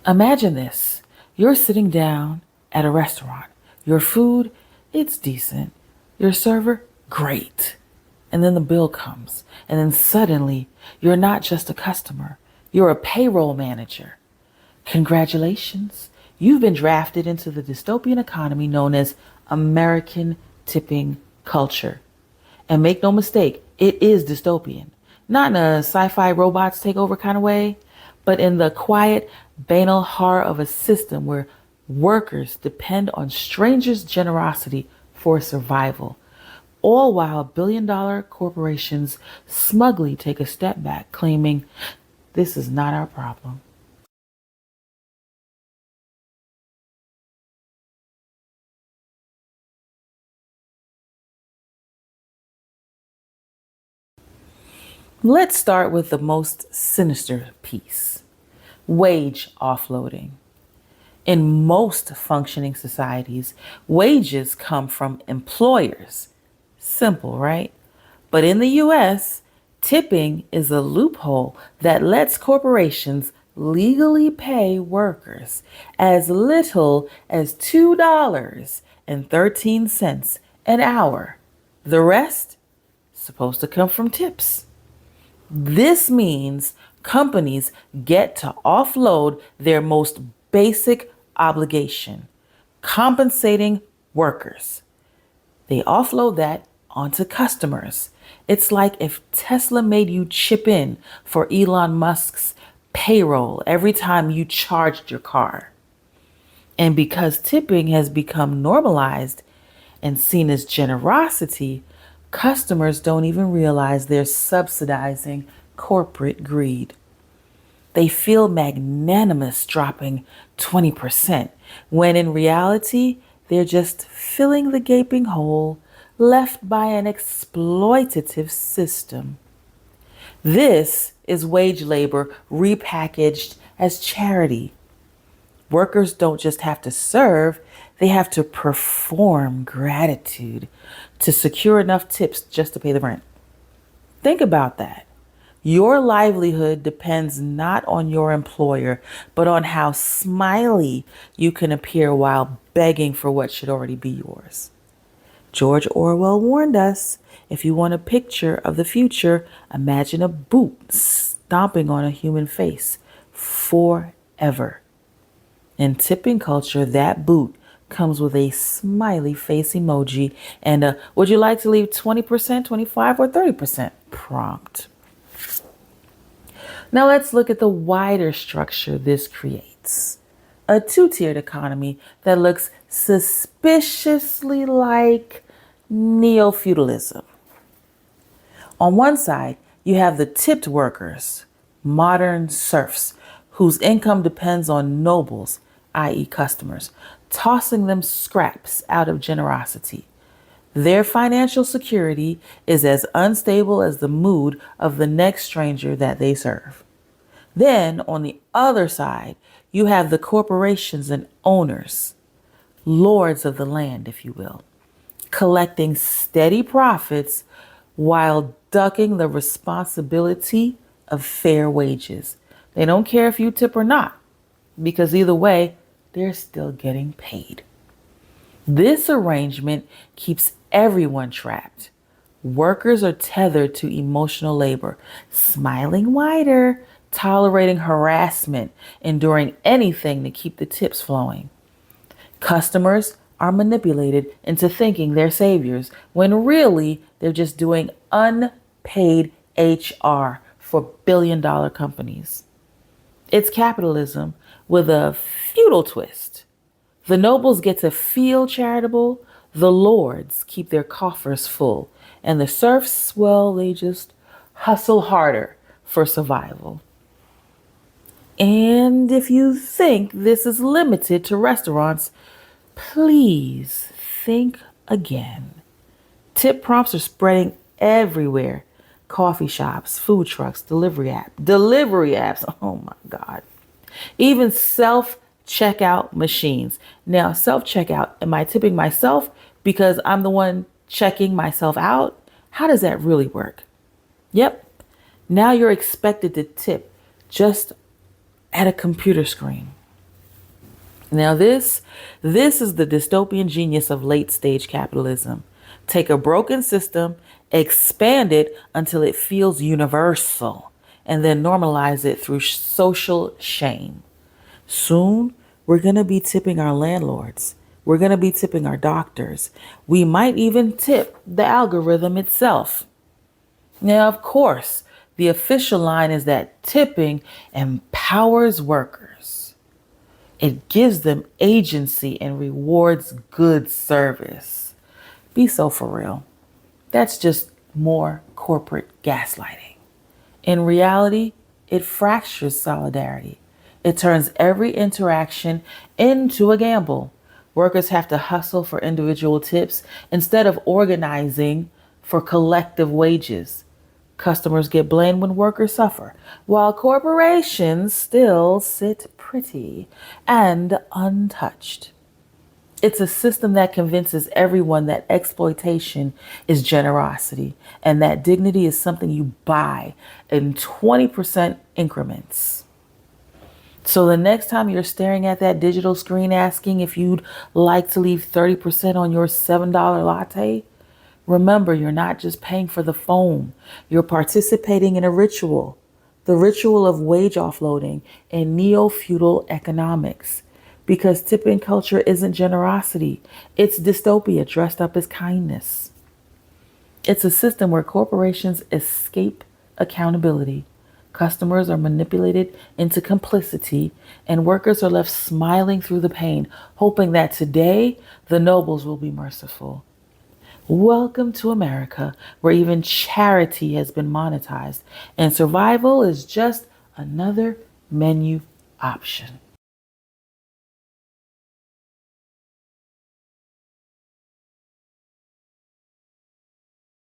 Imagine this. You're sitting down at a restaurant. Your food, it's decent. Your server, great. And then the bill comes. And then suddenly, you're not just a customer. You're a payroll manager. Congratulations. You've been drafted into the dystopian economy known as American tipping culture. And make no mistake, it is dystopian. Not in a sci-fi robots take over kind of way, but in the quiet, banal horror of a system where workers depend on strangers' generosity for survival, all while billion-dollar corporations smugly take a step back, claiming this is not our problem. Let's start with the most sinister piece: wage offloading. In most functioning societies, wages come from employers. Simple, right? But in the US, tipping is a loophole that lets corporations legally pay workers as little as $2.13 an hour. The rest supposed to come from tips. This means companies get to offload their most basic obligation, compensating workers. They offload that onto customers. It's like if Tesla made you chip in for Elon Musk's payroll every time you charged your car. And because tipping has become normalized and seen as generosity, customers don't even realize they're subsidizing corporate greed. They feel magnanimous dropping 20%, when in reality, they're just filling the gaping hole left by an exploitative system. This is wage labor repackaged as charity. Workers don't just have to serve, they have to perform gratitude to secure enough tips just to pay the rent. Think about that. Your livelihood depends not on your employer, but on how smiley you can appear while begging for what should already be yours. George Orwell warned us, if you want a picture of the future, imagine a boot stomping on a human face forever. In tipping culture, that boot comes with a smiley face emoji and a would you like to leave 20%, 25, or 30% prompt. Now let's look at the wider structure this creates. A two-tiered economy that looks suspiciously like neo-feudalism. On one side, you have the tipped workers, modern serfs, whose income depends on nobles, i.e. customers, tossing them scraps out of generosity. Their financial security is as unstable as the mood of the next stranger that they serve. Then, on the other side, you have the corporations and owners, lords of the land, if you will, collecting steady profits while ducking the responsibility of fair wages. They don't care if you tip or not, because either way, they're still getting paid. This arrangement keeps everyone trapped. Workers are tethered to emotional labor, smiling wider, tolerating harassment, enduring anything to keep the tips flowing. Customers are manipulated into thinking they're saviors when really they're just doing unpaid HR for billion-dollar companies. It's capitalism with a feudal twist. The nobles get to feel charitable, the lords keep their coffers full, and the serfs, well, they just hustle harder for survival. And if you think this is limited to restaurants, please think again. Tip prompts are spreading everywhere. Coffee shops, food trucks, delivery apps. Oh my God. Even self-checkout machines. Now, self-checkout, am I tipping myself because I'm the one checking myself out? How does that really work? Yep. Now you're expected to tip just at a computer screen. Now this is the dystopian genius of late stage capitalism. Take a broken system, expand it until it feels universal, and then normalize it through social shame. Soon, we're going to be tipping our landlords. We're going to be tipping our doctors. We might even tip the algorithm itself. Now, of course, the official line is that tipping empowers workers. It gives them agency and rewards good service. Be so for real. That's just more corporate gaslighting. In reality, it fractures solidarity. It turns every interaction into a gamble. Workers have to hustle for individual tips instead of organizing for collective wages. Customers get blamed when workers suffer, while corporations still sit pretty and untouched. It's a system that convinces everyone that exploitation is generosity and that dignity is something you buy in 20% increments. So the next time you're staring at that digital screen asking if you'd like to leave 30% on your $7 latte, remember you're not just paying for the foam, you're participating in a ritual, the ritual of wage offloading in neo feudal economics. Because tipping culture isn't generosity, it's dystopia dressed up as kindness. It's a system where corporations escape accountability, customers are manipulated into complicity, and workers are left smiling through the pain, hoping that today the nobles will be merciful. Welcome to America, where even charity has been monetized and survival is just another menu option.